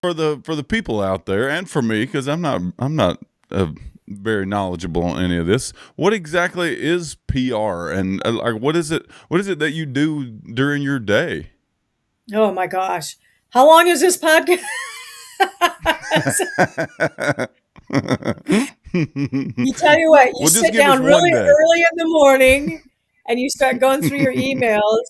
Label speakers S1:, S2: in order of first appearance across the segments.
S1: for the people out there, and for me, because I'm not very knowledgeable on any of this. What exactly is PR, and like what is it that you do during your day?
S2: Oh my gosh. How long is this podcast? You tell you what, you
S1: Well, just
S2: sit
S1: give us
S2: down
S1: one
S2: really
S1: day.
S2: early in the morning and you start going through your emails,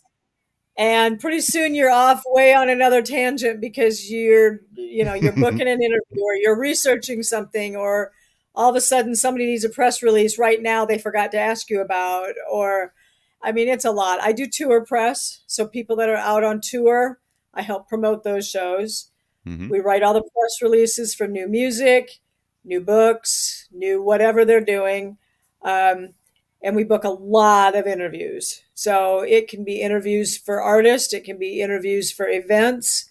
S2: and pretty soon you're off way on another tangent because you're booking an interview or you're researching something, or all of a sudden somebody needs a press release right now they forgot to ask you about. Or I mean, it's a lot. I do tour press, so people that are out on tour, I help promote those shows.
S1: Hmm.
S2: We write all the press releases for new music, new books, new whatever they're doing. Um, and we book a lot of interviews. So it can be interviews for artists, it can be interviews for events,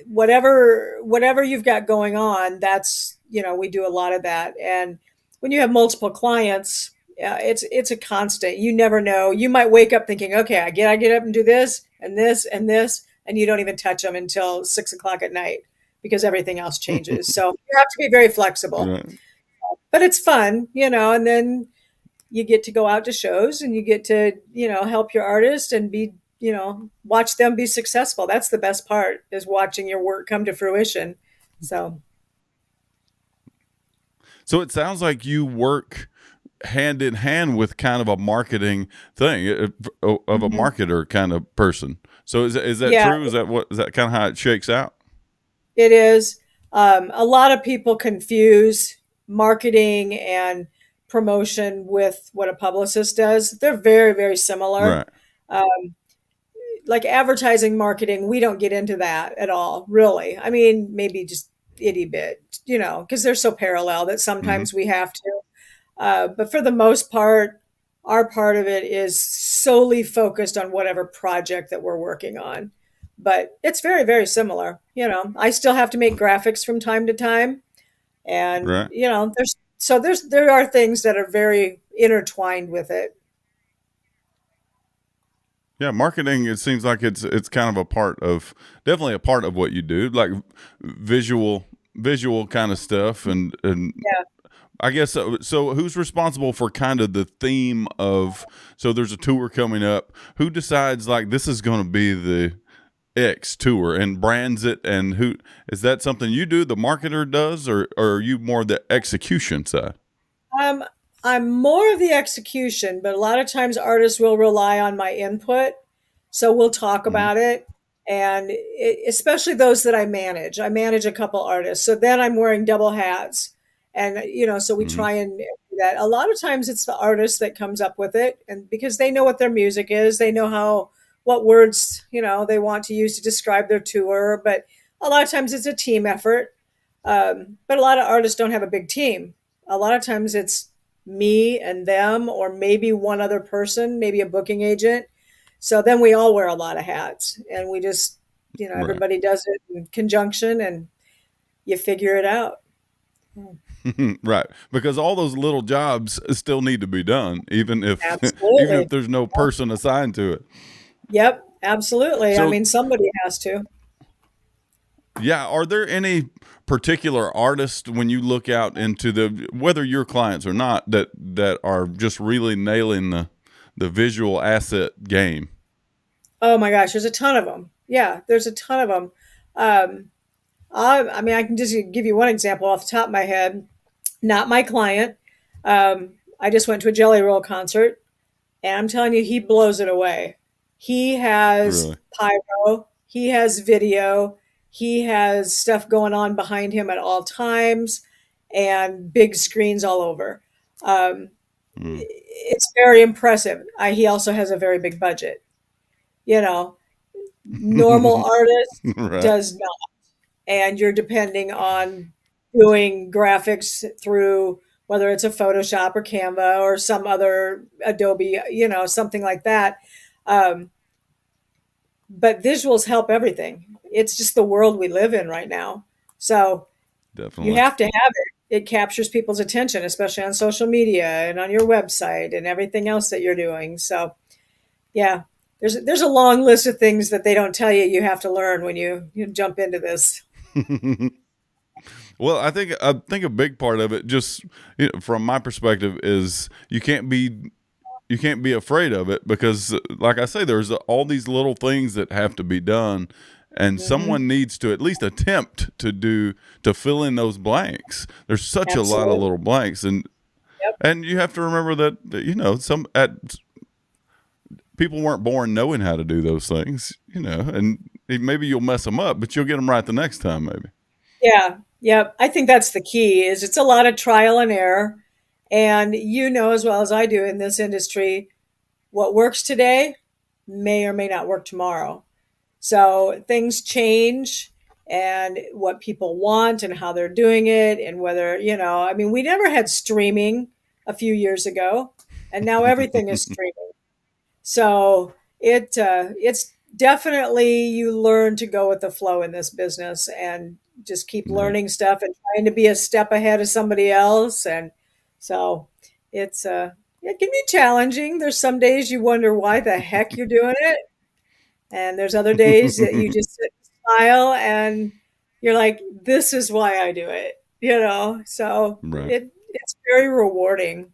S2: whatever you've got going on. That's, we do a lot of that. And when you have multiple clients, it's a constant. You never know. You might wake up thinking, okay, I get up and do this and this and this, and you don't even touch them until 6 o'clock at night because everything else changes. So you have to be very flexible,
S1: Right.
S2: but it's fun, and then you get to go out to shows and you get to, help your artist and be, watch them be successful. That's the best part, is watching your work come to fruition. So,
S1: So it sounds like you work hand in hand with kind of a marketing thing of a
S2: mhm.
S1: marketer kind of person. So is that
S2: Yeah,
S1: true? Is that kind of how it shakes out?
S2: it is. A lot of people confuse marketing and promotion with what a publicist does. They're very, very similar.
S1: Right.
S2: Um, like advertising marketing, we don't get into that at all, really. I mean, maybe just itty bit, because they're so parallel that
S1: Hmm.
S2: sometimes we have to. But for the most part, our part of it is solely focused on whatever project that we're working on. But it's very, very similar. I still have to make graphics from time to time, and
S1: Right.
S2: there are things that are very intertwined with it.
S1: Yeah, marketing. It seems like it's kind of a part of definitely a part of what you do, like visual kind of stuff, and
S2: Yeah.
S1: I guess so. So who's responsible for kind of the theme of? So there's a tour coming up. Who decides like this is going to be the X tour and brands it, and who is that something you do? The marketer does, or are you more the execution side?
S2: Um, I'm more of the execution, but a lot of times artists will rely on my input. So we'll talk
S1: Hmm.
S2: about it. And especially those that I manage. I manage a couple artists. So then I'm wearing double hats. And, so we
S1: Hmm.
S2: try and do that. A lot of times it's the artist that comes up with it. And because they know what their music is, they know what words, they want to use to describe their tour. But a lot of times it's a team effort. But a lot of artists don't have a big team. A lot of times it's me and them, or maybe one other person, maybe a booking agent. So then we all wear a lot of hats, and we just,
S1: Right.
S2: everybody does it in conjunction, and you figure it out.
S1: Right, because all those little jobs still need to be done, even if even if
S2: Absolutely.
S1: there's no person assigned to it.
S2: Yep, absolutely. I
S1: So
S2: mean, somebody has to.
S1: yeah, are there any particular artists when you look out into the whether your clients or not that are just really nailing the visual asset game?
S2: Oh my gosh, there's a ton of them. Yeah, there's a ton of them. Um, I mean, I can just give you one example off the top of my head. Not my client. I just went to a Jelly Roll concert, and I'm telling you, he blows it away. He has
S1: Really?
S2: pyro, he has video, he has stuff going on behind him at all times, and big screens all over. Um,
S1: Mm.
S2: it's very impressive. He also has a very big budget. You know, Normal artist
S1: Right.
S2: does not, and you're depending on doing graphics through, whether it's a Photoshop or Canva or some other Adobe, something like that. Um, but visuals help everything. It's just the world we live in right now. So you
S1: Definitely.
S2: have to have it. It captures people's attention, especially on social media and on your website and everything else that you're doing. So yeah, there's a long list of things that they don't tell you have to learn when you jump into this.
S1: Well, I think a big part of it, just from my perspective, is you can't be afraid of it because, like I say, there's all these little things that have to be done, and
S2: Hmm.
S1: someone needs to at least attempt to fill in those blanks. There's such a lot of
S2: Absolutely.
S1: little blanks, and
S2: Yep.
S1: you have to remember that some at people weren't born knowing how to do those things, and maybe you'll mess them up, but you'll get them right the next time, maybe.
S2: Yeah. Yep. I think that's the key is it's a lot of trial and error. And you know as well as I do in this industry, what works today may or may not work tomorrow. So things change and what people want and how they're doing it and whether, I mean, we never had streaming a few years ago and now everything is streaming. So it's definitely you learn to go with the flow in this business and just keep
S1: Right.
S2: learning stuff and trying to be a step ahead of somebody else. And so it's it can be challenging. There's some days you wonder why the heck you're doing it, and there's other days that you just sit and smile and you're like, this is why I do it. So
S1: Right.
S2: it's very rewarding.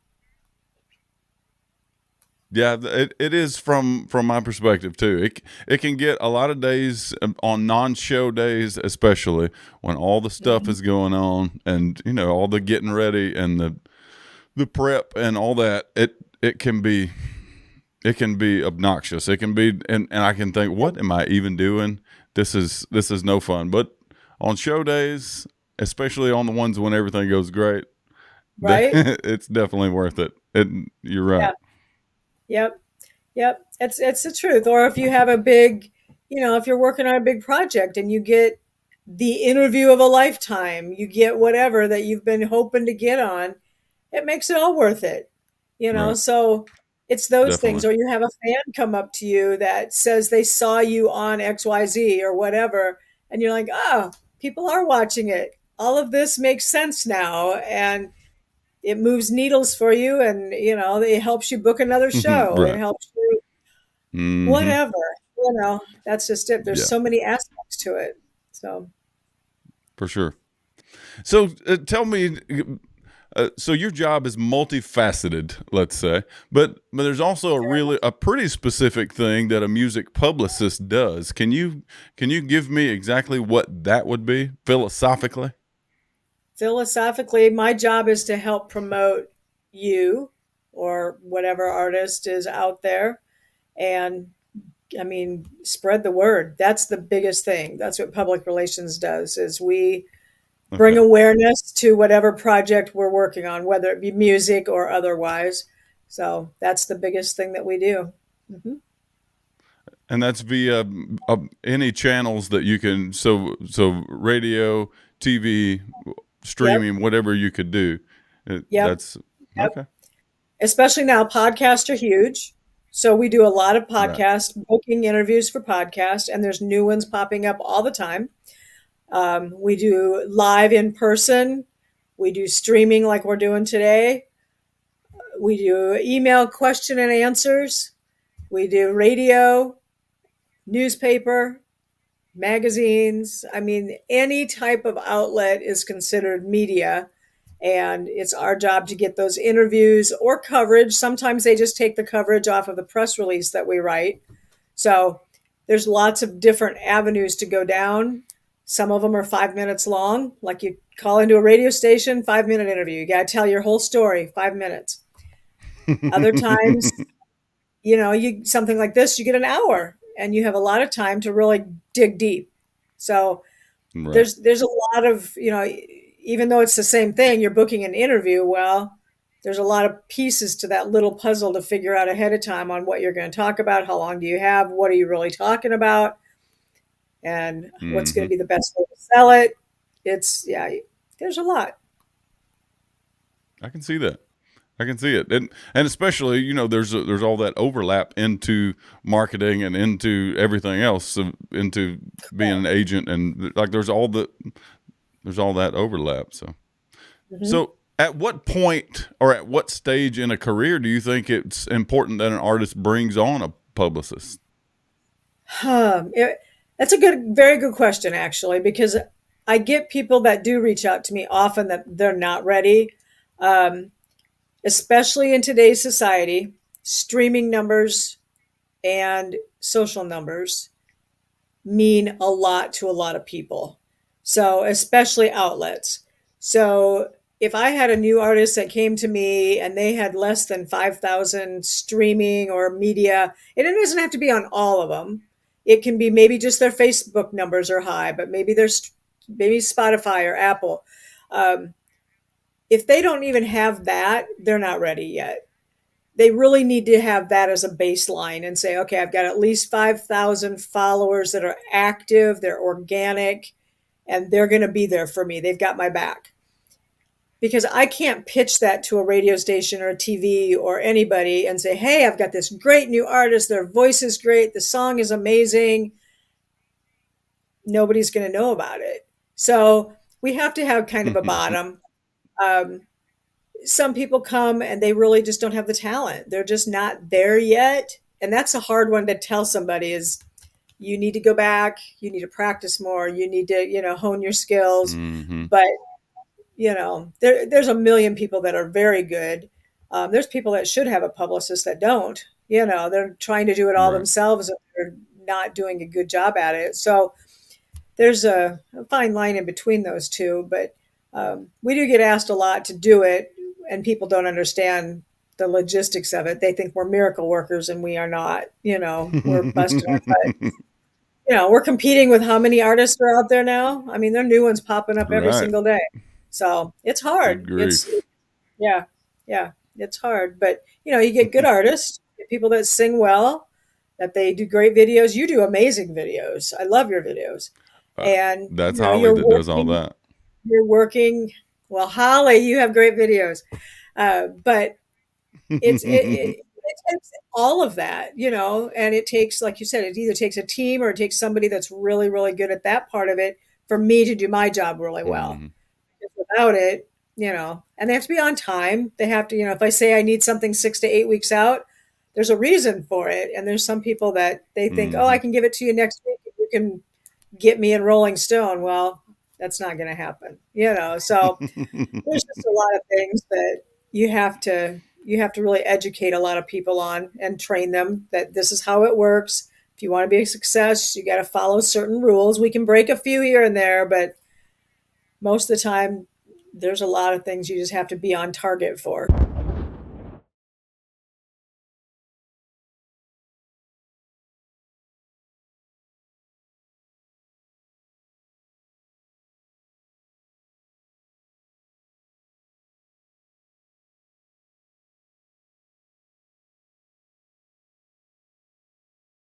S1: Yeah, it is from my perspective too. It can get a lot of days, on non-show days, especially when all the stuff
S2: Mhm.
S1: is going on, and all the getting ready and the prep and all that. It can be obnoxious. It can be, and I can think, what am I even doing? This is no fun. But on show days, especially on the ones when everything goes great,
S2: Right?
S1: it's definitely worth it. You're right.
S2: Yeah. Yep. Yep. It's the truth. Or if you have a big, if you're working on a big project and you get the interview of a lifetime, you get whatever that you've been hoping to get on, it makes it all worth it.
S1: Right.
S2: So it's those things.
S1: Definitely.
S2: Or you have a fan come up to you that says they saw you on XYZ or whatever, and you're like, oh, people are watching it. All of this makes sense now. And it moves needles for you and it helps you book another show. It
S1: Right.
S2: helps you
S1: Hmm.
S2: whatever. That's just it. There's
S1: Yeah,
S2: so many aspects to it. So
S1: for sure. So tell me, so your job is multifaceted, let's say, but there's also a pretty specific thing that a music publicist does. Can you give me exactly what that would be philosophically?
S2: philosophically, my job is to help promote you or whatever artist is out there. And I mean, spread the word. That's the biggest thing. That's what public relations does is we bring
S1: Okay.
S2: awareness to whatever project we're working on, whether it be music or otherwise. So that's the biggest thing that we do. Hmm.
S1: And that's via any channels that you can, so radio, TV,
S2: Yep.
S1: streaming, whatever you could do.
S2: Yep.
S1: That's
S2: Yep.
S1: okay.
S2: Especially now, podcasts are huge. So we do a lot of
S1: Right.
S2: podcast booking interviews for podcasts, and there's new ones popping up all the time. We do live in person. We do streaming like we're doing today. We do email question and answers. We do radio, newspaper, magazines. I mean, any type of outlet is considered media. And it's our job to get those interviews or coverage. Sometimes they just take the coverage off of the press release that we write. So there's lots of different avenues to go down. Some of them are 5 minutes long, like you call into a radio station, 5 minute interview. You got to tell your whole story, 5 minutes. Other times, you something like this, you get an hour and you have a lot of time to really dig deep. So
S1: Right.
S2: there's a lot of even though it's the same thing, you're booking an interview. Well, there's a lot of pieces to that little puzzle to figure out ahead of time on what you're going to talk about, how long do you have, what are you really talking about, and what's going to
S1: Hmm.
S2: be the best way to sell it. It's yeah, there's a lot.
S1: I can see that. I can see it, and especially there's all that overlap into marketing and into everything else, into being an agent, and like there's all that overlap. So
S2: Hmm.
S1: so at what point or at what stage in a career do you think it's important that an artist brings on a publicist?
S2: That's a very good question actually, because I get people that do reach out to me often that they're not ready, um, especially in today's society. Streaming numbers and social numbers mean a lot to a lot of people. So, especially outlets. So, if I had a new artist that came to me and they had less than 5,000 streaming or media, and it doesn't have to be on all of them. It can be maybe just their Facebook numbers are high, but maybe there's maybe Spotify or Apple. Um, if they don't even have that, they're not ready yet. They really need to have that as a baseline and say, okay, I've got at least 5,000 followers that are active, they're organic, and they're going to be there for me. They've got my back. Because I can't pitch that to a radio station or a TV or anybody and say, hey, I've got this great new artist. Their voice is great. The song is amazing. Nobody's going to know about it. So we have to have kind of a bottom. Um, some people come and they really just don't have the talent. They're just not there yet. And that's a hard one to tell somebody is you need to go back, you need to practice more, you need to, hone your skills.
S1: Hmm.
S2: But, there's a million people that are very good. There's people that should have a publicist that don't, they're trying to do it all
S1: Right.
S2: themselves and they're not doing a good job at it. So there's a fine line in between those two, but we do get asked a lot to do it, and people don't understand the logistics of it. They think we're miracle workers, and we are not. We're busting our butt. We're competing with how many artists are out there now? I mean, there are new ones popping up every
S1: Right.
S2: single day. So it's
S1: Good
S2: hard.
S1: grief.
S2: Yeah, yeah, it's hard. But, you get good artists, get people that sing well, that they do great videos. You do amazing videos. I love your videos.
S1: Uh,
S2: And,
S1: that's Holly that does all that.
S2: you're working. Well, Holly, you have great videos. But it takes all of that, and it takes, like you said, it either takes a team or it takes somebody that's really, really good at that part of it for me to do my job really well.
S1: Mhm.
S2: Because without it, and they have to be on time. They have to, if I say I need something 6 to 8 weeks out, there's a reason for it. And there's some people that they think, oh, I
S1: Mhm.
S2: can give it to you next week if you can get me in Rolling Stone. Well, that's not going to happen, So there's just a lot of things that you have to really educate a lot of people on and train them that this is how it works. If you want to be a success, you got to follow certain rules. We can break a few here and there, but most of the time there's a lot of things you just have to be on target for.